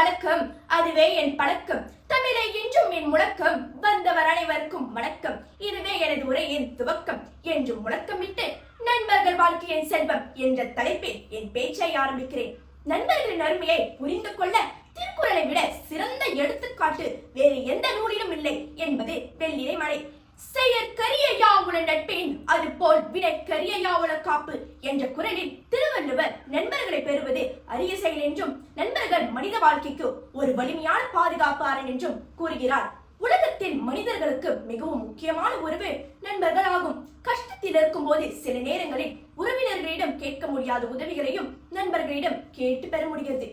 வழக்கம், அதுவே என் பழக்கம். தமிழை என்றும் என் முழக்கம், வந்தவர் அனைவருக்கும் வணக்கம். இதுவே எனது உரையின் துவக்கம் என்றும் முழக்கமிட்டு நண்பர்கள் வாழ்க்கையின் செல்வம் என்ற தலைப்பில் என் பேச்சை ஆரம்பிக்கிறேன். நண்பர்களின் அருமையை புரிந்து கொள்ள திருக்குறளை விட சிறந்த எடுத்துக்காட்டு வேறு எந்த நூலிலும் இல்லை என்பது வெள்ளிரை மலை. செயற்கரிய யாவுல நட்பின் அது போல் வினைக்கரிய யாவுல காப்பு என்ற குறளில் திருவள்ளுவர் நண்பர்களை பெறுவது அரிய செயல் என்றும் நண்பர்கள் மனித வாழ்க்கைக்கு ஒரு வலிமையான பாதுகாப்பு அரண் என்றும் கூறுகிறார். உலகத்தில் மனிதர்களுக்கு மிகவும் முக்கியமான உறவு நண்பர்கள் ஆகும். கஷ்டத்தில் இருக்கும் போது சில நேரங்களில் உறவினர்களிடம் கேட்க முடியாத உதவிகளையும் நண்பர்களிடம் கேட்டு பெற முடிகிறது.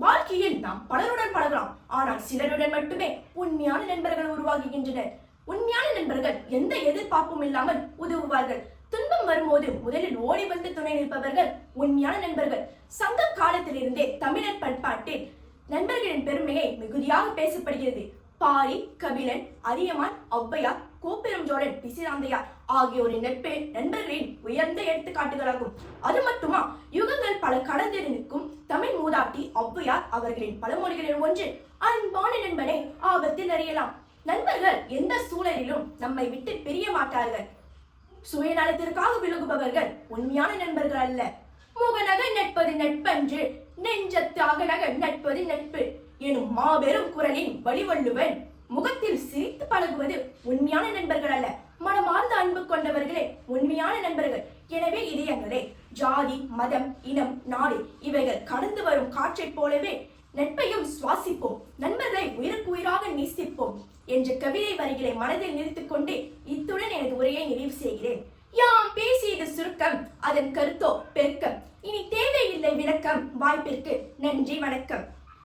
வாழ்க்கையில் நாம் பலருடன் பழகலாம், ஆனால் சிலருடன் மட்டுமே உண்மையான நண்பர்கள் உருவாகுகின்றனர். உண்மையான நண்பர்கள் எந்த எதிர்பார்ப்பும் இல்லாமல் உதவுவார்கள். துன்பம் வரும்போது முதலில் ஓடி வந்து துணை நிற்பவர்கள் உண்மையான நண்பர்கள். சங்க காலத்திலிருந்தே தமிழர் பண்பாட்டில் நண்பர்களின் பெருமையை மிகுதியாக பேசப்படுகிறது. பாரி, கபிலன், அதியமான், ஔவையார், கோப்பெருஞ்சோழன், பிசிராந்தையார் ஆகியோரின் நட்பு நண்பர்களின் உயர்ந்த எடுத்துக்காட்டுகளாகும். அது மட்டுமா, யுகங்கள் பல கடந்து நிற்கும் தமிழ் மூதாட்டி ஔவையார் அவர்களின் பழமொழிகளில் ஒன்று அன்பான நண்பனை ஆபத்தில் அறியலாம். நண்பர்கள் எந்த சூழலிலும் நம்மை விட்டு பிரிய மாட்டார்கள். சுயநலத்திற்காக விலகுபவர்கள் உண்மையான நண்பர்கள் அல்ல. முகநக நட்பது நட்பன்று, நெஞ்சத்து அகநக நட்பது நட்பு எனும் மாபெரும் குரலின் வழிவள்ளுவன் முகத்தில் சிரித்து பழகுவது உண்மையான நண்பர்கள் அல்ல, மனமார்ந்த அன்பு கொண்டவர்களே உண்மையான நண்பர்கள். எனவே இதயங்களே, ஜாதி, மதம், இனம், நாடு இவைகள் கடந்து வரும் காற்றைப் போலவே நட்பையும் சுவாசிப்போம், நண்பர்களை உயிருக்கு உயிராக நேசிப்போம் என்ற கவிதை வரிகளை மனதில் நிறுத்திக் கொண்டு இத்துடன் எனது உரையை நிறைவு செய்கிறேன். யாம் பேசியது சுருக்கம், அதன் கருத்தோ பெருக்கம். இனி தேவையில்லை விளக்கம். வாய்ப்பிற்கு நன்றி, வணக்கம்.